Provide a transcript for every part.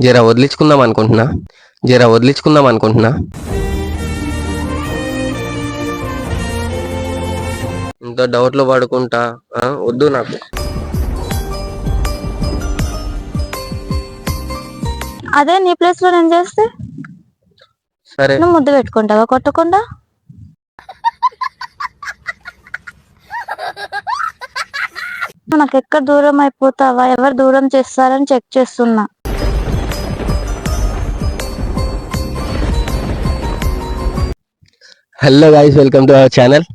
జర వదిలించుకుందాం అనుకుంటున్నా జర వదిలించుకుందాం అనుకుంటున్నా ఇంత డౌట్లో పడుకుంటా వద్దు నాకు. అదే నీ ప్లేస్ లో నేను చేస్తే సరే నువ్వు ముద్దు పెట్టుకుంటావా కొట్టకుండా? నాకు ఎక్కడ దూరం అయిపోతావా, ఎవరు దూరం చేస్తారని చెక్ చేస్తున్నా. Hello guys, welcome to our channel.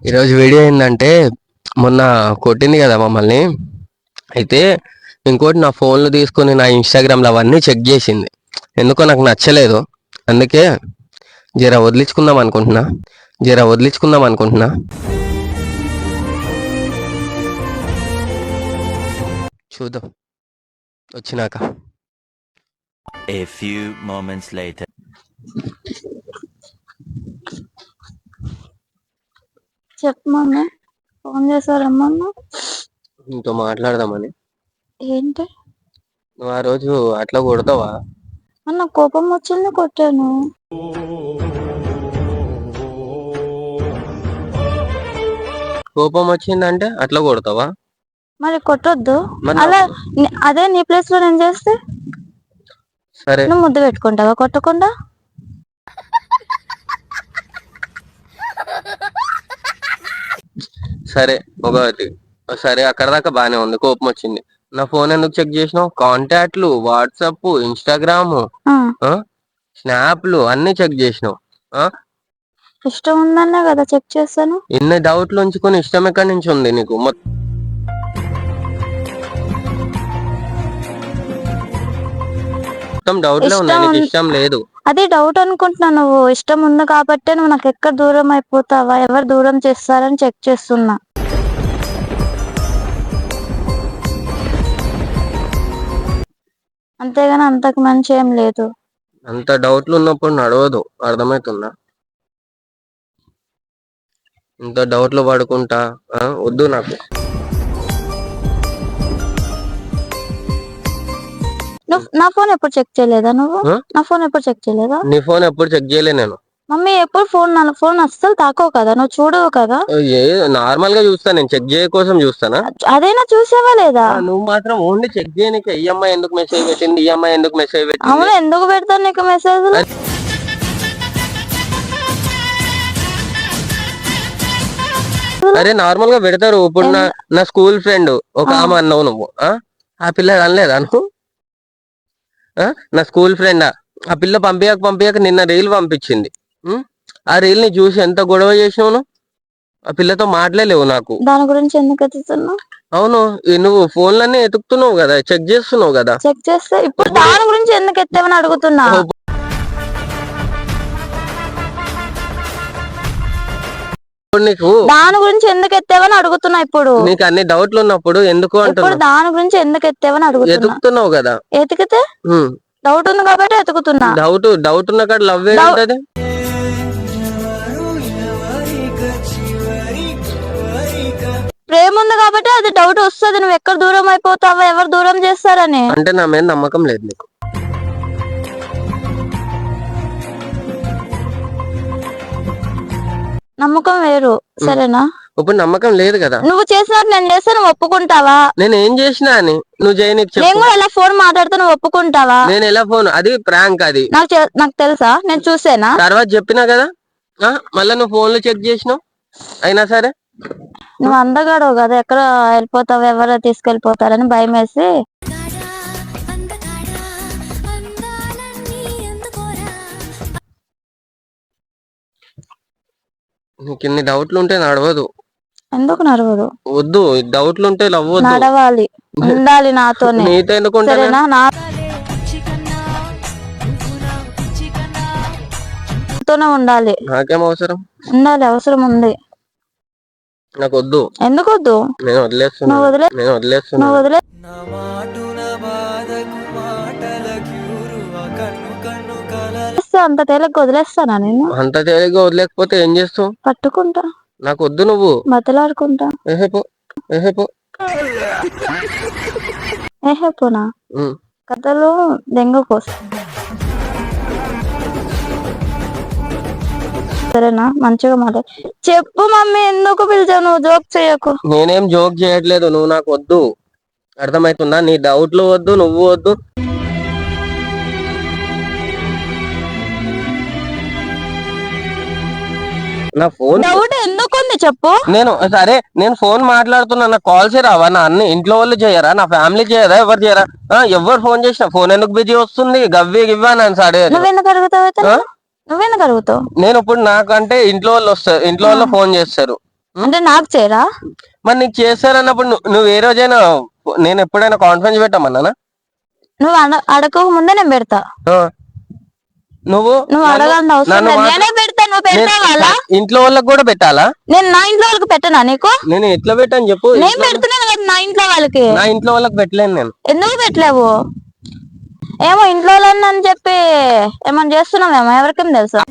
ఈరోజు వీడియో ఏంటంటే, మొన్న కొట్టింది కదా మమ్మల్ని, అయితే ఇంకోటి నా ఫోన్లు తీసుకొని నా ఇన్స్టాగ్రామ్లో అవన్నీ చెక్ చేసింది. ఎందుకో నాకు నచ్చలేదు, అందుకే జర వదిలించుకుందాం అనుకుంటున్నా. చూద్దాం వచ్చినాక. A few moments later. చెప్పు మమ్మీ, ఫోన్ చేశారమ్మా? నీతో మాట్లాడదామని. ఏంటి? నువ్వు ఆ రోజు అట్లా కొడతావా? అన్న కోపం వచ్చింది, కొట్టాను. కోపం వచ్చిందంటే అట్లా కొడతావా? మరి కొట్టొద్దు. అలా అదే నీ ప్లేస్ లో నేను చేస్తే సరే నువ్వు ముద్దు పెట్టుకుంటావా కొట్టకుండా? సరే సరే అక్కడ దాకా బానే ఉంది. కోపం వచ్చింది. నా ఫోన్ ఎందుకు చెక్ చేసినావు? కాంటాక్ట్లు, వాట్సాప్, ఇన్స్టాగ్రామ్, స్నాప్లు అన్ని చెక్ చేసినావు. ఇష్టం ఉందన్నా కదా చెక్ చేస్తాను. ఇన్ని డౌట్లు ఉంచుకొని ఇష్టం ఎక్కడి నుంచి ఉంది నీకు? మొత్తం డౌట్లే ఉన్నాయి, నీకు ఇష్టం లేదు. అది డౌట్ అనుకుంటున్నా. నువ్వు ఇష్టం ఉంది కాబట్టి నువ్వు నాకు ఎక్కడ దూరం అయిపోతావా, ఎవరు దూరం చేస్తారని చెక్ చేస్తున్నా. అంతేగాని అంతకు మంచి ఏం లేదు. అంత డౌట్లు ఉన్నప్పుడు నడవదు, అర్థమవుతుందా? ఇంత డౌట్లో పడుకుంటా వద్దు నాకు. నా ఫోన్ ఎప్పుడు చెక్ చేయలేదా నువ్వు? నా ఫోన్ ఎప్పుడు చెక్ చేయలేదా? నీ ఫోన్ ఎప్పుడు చెక్ చేయలే నేను. మమ్మీ ఎప్పుడు ఫోన్ అస్సలు తాకోవు కదా, నువ్వు చూడవు కదా. నార్మల్ గా చూస్తా, నేను చెక్ చేయ కోసం చూస్తానా? అదైనా చూసావా లేదా? నువ్వు మాత్రం ఓన్లీ చెక్ చేయడానికి ఈఎంఐ ఎందుకు మెసేజ్ పెట్టింది, ఈఎంఐ ఎందుకు మెసేజ్ పెట్టింది? అవును, ఎందుకు పెడతాను నీకు మెసేజ్? అరే నార్మల్ గా పెడతారు. ఇప్పుడు నా స్కూల్ ఫ్రెండ్ ఒక ఆమె అన్నావు నువ్వు, ఆ పిల్ల అనలేదా నువ్వు? నా స్కూల్ ఫ్రెండ్ ఆ పిల్ల పంపించక నిన్న రీల్ పంపించింది. ఆ రీల్ ని చూసి ఎంత గొడవ చేసినావు నువ్వు? ఆ పిల్లతో మాట్లాడలేవు నాకు. దాని గురించి ఎందుకు ఎత్తుతున్నావు? అవును, నువ్వు ఫోన్లన్నీ ఎతుకుతున్నావు కదా, చెక్ చేస్తున్నావు కదా. చెక్ చేస్తే ఇప్పుడు దాని గురించి ఎందుకు ఎత్తావని అడుగుతున్నా. నీకు దాని గురించి ఎందుకు ఎత్తావని అడుగుతున్నా. ఇప్పుడు నీకు అన్ని డౌట్లు ఉన్నప్పుడు ఎందుకు ఇప్పుడు దాని గురించి ఎందుకు ఎత్తావని అడుగుతున్నా. ఎతుకుతున్నావు కదా. ఎతికితే డౌట్ ఉంది కాబట్టి ఎతుకుతున్నా. డౌట్ ఉన్న కాడ లవ్ ఏంటది? ప్రేమ ఉంది కాబట్టి అది డౌట్ వస్తుంది. నువ్వు ఎక్కడ దూరం అయిపోతావా, ఎవరు దూరం చేస్తారని. అంటే నా మీద నమ్మకం లేదు నీకు. నమ్మకం వేరు, సరేనా? ఇప్పుడు నమ్మకం లేదు కదా. నువ్వు చేసినట్టు నేను చేస్తే నువ్వు ఒప్పుకుంటావా? నేను ఏం చేసినా అని నువ్వు చేయనీకి నేను కూడా ఎలా ఫోన్ మాట్లాడుతూ నువ్వు ఒప్పుకుంటావా? నేను ఎలా ఫోన్, అది ప్రాంక్, అది నాకు తెలుసా, నేను చూసేనా? తర్వాత చెప్పినా కదా. మళ్ళా నువ్వు ఫోన్లు చెక్ చేసినావు. అయినా సరే నువ్వు అందగాడవు కదా, ఎక్కడ వెళ్ళిపోతావు, ఎవరు తీసుకెళ్ళిపోతారని భయం వేసి. నీకు ఇన్ని డౌట్లు ఉంటే నడవదు. ఎందుకు నడవదు? వద్దు, డౌట్లు ఉంటే లవ్వద్దు. నడవాలి, ఉండాలి నాతోనే. నీతో ఎందుకు సరేనా? నాతోనే ఉండాలి. నాకేం అవసరం? ఉండాలి, అవసరం ఉంది. నాకు వద్దు. ఎందుకు వద్దు? నేను వదిలేస్తున్నా. నువ్వు వదిలే. అంత తేలిక వదిలేస్తానా నేను? అంత తేలిగ్గా వదిలేకపోతే ఏం చేస్తావు? పట్టుకుంటా, నాకు వద్దు నువ్వు. బతలాడుకుంటా. ఏహేపో ఏహేపో. ఏహేపోనా? ఉమ్. కథలు దెంగ కోసం సరేనా? మంచిగా మాట చెప్పు మమ్మీ, ఎందుకు పిలిచావు? నువ్వు జోక్ చేయకు. నేనేం జోక్ చేయట్లేదు, నువ్వు నాకు వద్దు. అర్థమవుతుందా? నీ డౌట్లు వద్దు, నువ్వు వద్దు. నా ఫోన్ డౌట్ ఎందుకుంది చెప్పు. నేను ఫోన్ మాట్లాడుతున్నా, నాకు కాల్స్ రావా? నా అన్ని ఇంట్లో వాళ్ళు చేయరా? నా ఫ్యామిలీ చేయరా? ఎవరు చేయరా? ఎవరు ఫోన్ చేసినా ఫోన్ ఎందుకు బిజీ వస్తుంది? గవ్వి గివ్వా నన్ను సరే. నువ్వెందుకు అడుగుతావు అయితే? నువ్వెందుకు అడుగుతావు? నేను ఇప్పుడు నాకంటే ఇంట్లో వాళ్ళు వస్తారు, ఇంట్లో వాళ్ళు ఫోన్ చేస్తారు. అంటే నాకు చేయరా? మరి నీకు చేస్తారన్నప్పుడు నువ్వు ఏ రోజైనా నేను ఎప్పుడైనా కాన్ఫరెన్స్ పెట్టామన్నానా? నువ్వు అడగక ముందే నేను పెడతా. నువ్వు అడగాల్సిన అవసరం లేదు, నేనే పెడతా. నువ్వు పెడతావా? ఇంట్లో వాళ్ళకి కూడా పెట్టాలా? నేను నా ఇంట్లో వాళ్ళకి పెట్టనా నీకు? నేను ఎట్లా పెట్టాను చెప్పు? నేను పెడుతున్నాను కదా నా ఇంట్లో వాళ్ళకి. నా ఇంట్లో వాళ్ళకి పెట్టలేను నేను. ఎందుకు పెట్టలేవు? ఏమో ఇంట్లో వాళ్ళని అని చెప్పి ఏమన్నా చేస్తున్నావేమో, ఎవరికేం తెలుసా?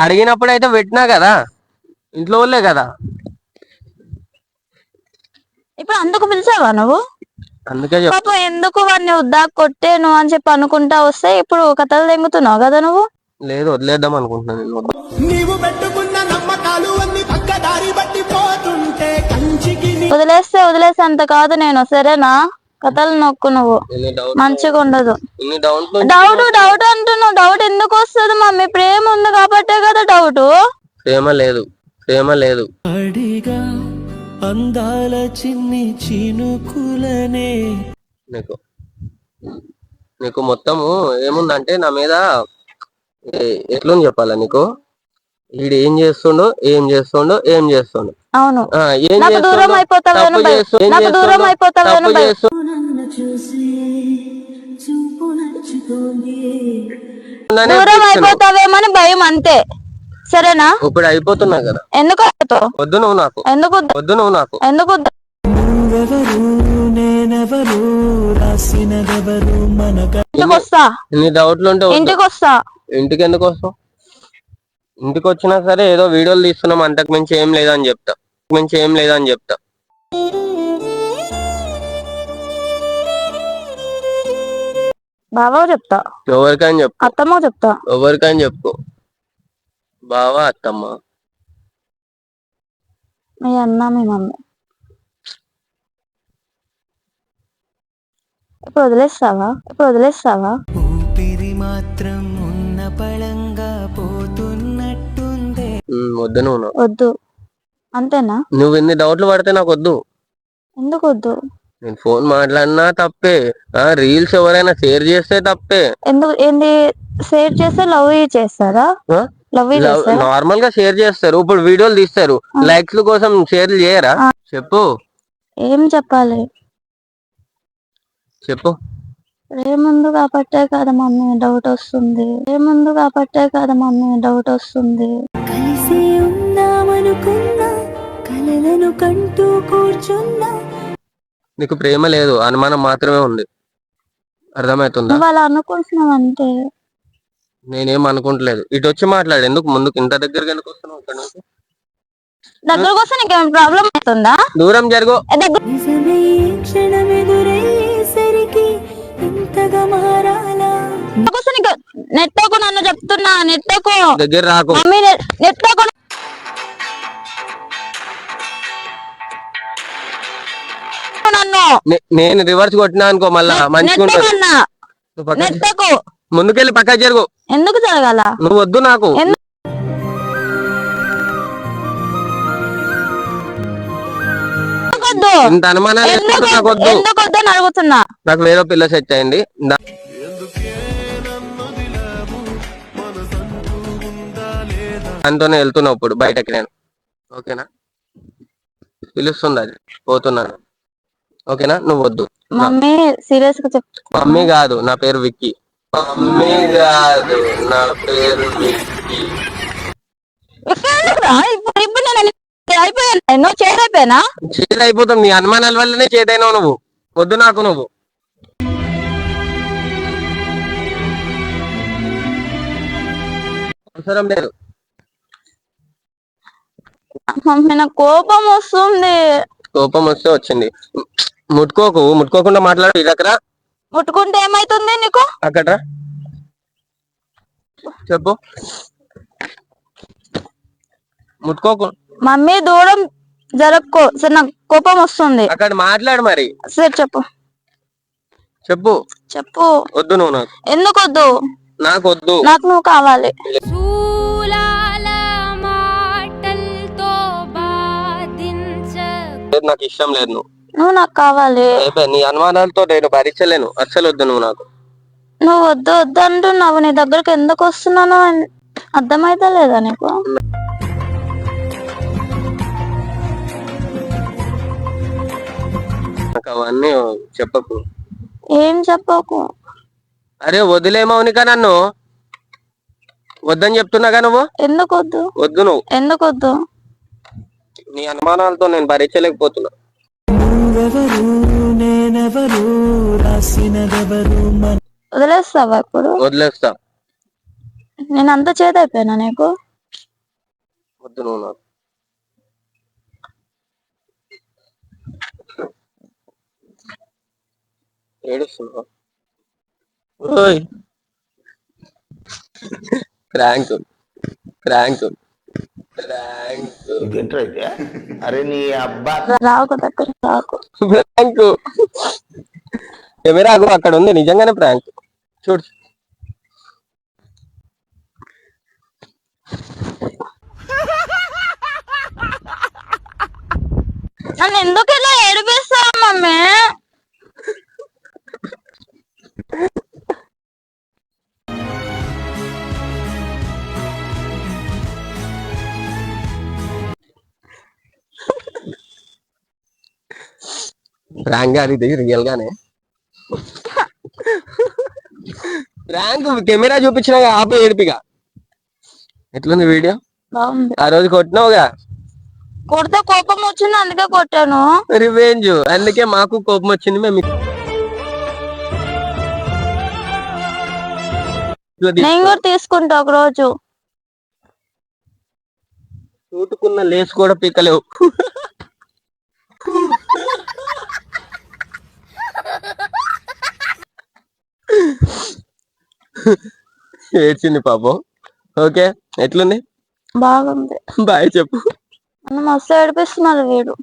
అడిగినప్పుడు అయితే పెట్టినా కదా, ఇంట్లో వాళ్ళే కదా. ఇప్పుడు అందుకు పిలిచావా నువ్వు? అందుకే పాపం ఎందుకు వాడిని వద్దా కొట్టేను అని చెప్పి అనుకుంటా వస్తే ఇప్పుడు కథలు తెంగుతున్నావు కదా నువ్వు. లేదు, వదిలేద్దాం అనుకుంటున్నాను నేను. వదిలేస్తే అంత కాదు నేను, సరేనా? కథలు నొక్కు నువ్వు, మంచిగా ఉండదు. డౌట్ అంటున్నావు. డౌట్ ఎందుకు వస్తుంది మమ్మీ? ప్రేమ ఉంది కాబట్టే కదా డౌట్. ప్రేమ లేదు. అందాల చిన్ని చినుకులనే. నీకు మొత్తము ఏముందంటే నా మీద ఎట్లని చెప్పాలా నీకు? వీడు ఏం చేస్తుండో అవును, నాకు దూరం అయిపోతావేమో అని భయం, అంతే. సరేనా? ఇప్పుడు అయిపోతున్నా కదా. ఎందుకు వద్దు నువ్వు నాకు. ఎందుకు ఇంటికి వస్తా. నీ డౌట్లు ఉంటే ఇంటికి వస్తా. ఇంటికి ఎందుకు వస్తావు? ఇంటికి వచ్చినా సరే ఏదో వీడియోలు తీస్తున్నాం, అంతకు మించి ఏం లేదని చెప్తా. బావా చెప్తా, ఎవరికైనా చెప్పు. అత్తమ్మ చెప్తా, ఎవరికైనా చెప్పు. బావా, అత్తమ్మ, మీ అన్న, మీ మమ్మీ. ఇప్పుడు వదిలేస్తావా? ఊపిరి మాత్రం ఉన్న పళంగా పోతున్నట్టుందే. వద్దు నువ్వు. వద్దు అంతేనా? నువ్వు ఎన్ని డౌట్లు పడితే నాకు వద్దు. ఎందుకు వద్దు? నేను ఫోన్ మాట్లాడినా తప్పే, రీల్స్ ఎవరైనా షేర్ చేస్తే తప్పే. ఎందుకు? ఏంది షేర్ చేస్తే లవ్ చేస్తారా? నార్మల్ గా షేర్ చేస్తారు, ఇప్పుడు వీడియోలు తీస్తారు, లైక్స్ కోసం షేర్లు చేయరా? చెప్పు. ఏం చెప్పాలి? చెప్పు. ఏముందు కాబట్టే కదా మమ్మీ డౌట్ వస్తుంది. కలిసి ఉందామనుకున్నా, కలలను కంటూ కూర్చున్నా. నీకు ప్రేమ లేదు, అనుమానం మాత్రమే ఉంది. అర్థమవుతుందా? నువ్వు అలా అనుకుంటున్నావు అంటే. నేనేం అనుకుంటలేదు. ఇటు వచ్చి మాట్లాడు. ఎందుకు ముందుకు ఇంత దగ్గరగా ఎందుకు వస్తున్నావు? దగ్గరకు వస్తే నీకేం ప్రాబ్లం అవుతుందా? దూరం జరుగు. నెట్టకు, నన్ను చెప్తున్నా, నెట్టకు, దగ్గర రాకు. నెట్టకు. నేను రివర్స్ కొట్టినా అనుకో మళ్ళా మంచిగా. ముందుకెళ్ళి పక్క జరుగు. ఎందుకు జరగాల? నువ్వు వద్దు నాకు. ఇంత అనుమానాలు అడుగుతున్నా. నాకు వేరే పిల్ల సెట్ అయింది. దాంతోనే వెళ్తున్నా ఇప్పుడు బయటకి నేను. ఓకేనా? పిలుస్తుంది, అది పోతున్నాను. ఓకేనా? నువ్వు వద్దు. మమ్మీ సీరియస్ గా చెప్తా. మమ్మీ కాదు, నా పేరు విక్కీ. మమ్మీ కాదు, నా పేరు విక్కీ. ఇప్పుడు నేను అయిపోయాను. చేదైపోయానా? చేదైపోతాం. నీ అనుమానాల వల్లనే చేదైనావు నువ్వు. వద్దు నాకు నువ్వు. అవసరం లేదు. మమ్మీ నాకు కోపం వస్తుంది. కోపం వస్తే వచ్చింది. ముట్టుకోకుండా మాట్లాడు. ఈ దగ్గర ముట్టుకుంటే ఏమైతుంది నీకు? అక్కడ చెప్పు. ముట్టుకోకు. మమ్మీ దూరం జరగకో. సరే నాకు కోపం వస్తుంది. అక్కడ మాట్లాడు మరి. సరే చెప్పు. చెప్పు. చెప్పు. వద్దు నువ్వు నాకు. ఎందుకు వద్దు? నాకు వద్దు. నాకు నువ్వు కావాలి. నాకు ఇష్టం లేదు. నువ్వు నాకు కావాలి. నీ అనుమానాలతో నేను భరించలేను. అస్సలు వద్దు నువ్వు నాకు. నువ్వు వద్దు వద్దు అంటున్నావు. నీ దగ్గరకు ఎందుకు వస్తున్నానో అర్థమైతే లేదా నీకు? నాకు అవన్నీ చెప్పకు. ఏం చెప్పకు. అరే వదిలే మౌనిక, నన్ను వద్దని చెప్తున్నాగా నువ్వు. ఎందుకు వద్దు? వద్దు నువ్వు. ఎందుకు వద్దు? నీ అనుమానాలతో నేను భరించలేకపోతున్నా. నువ్వెవరు నేనెవరు రాసినదెవరు వదిలేస్తావా ఇప్పుడు? వదిలేస్తా. నేను అంత చేదైపోయినా నీకు? వద్దు నువ్వు నాకు. ఏడుస్తున్నావు? ఓయ్ ప్రాంక్ ప్రాంక్ ప్రాంక్. అరే నీ అబ్బా రాకు దగ్గర రాకు. ప్రాంక్. కెమెరా అక్కడ ఉంది. నిజంగానే ప్రాంక్. చూడు. నన్ను ఎందుకు ఇలా ఏడిపిస్తావు మమ్మీ? ప్రాంక్ గారి రియల్ గానే ప్రాంక్. కెమెరా చూపించిన ఆపే ఏడిపిగా. ఎట్లుంది వీడియో? బాగుంది. ఆ రోజు కొట్టినావుగా. కొడితే కోపం వచ్చింది, అందుకే కొట్టాను. రివెంజ్. అందుకే మాకు కోపం వచ్చింది. మేము నేను కూడా తీసుకుంటా ఒక రోజు. చూటుకున్న లేస్ కూడా పీకలేవు. ఏడ్చింది పాపం. ఓకే ఎట్లుంది? బాగుంది. బాయ్ చెప్పు. నన్ను మస్తు ఏడిపిస్తున్నారు వీడు.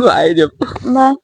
బాయ్ చెప్పు. బాయ్.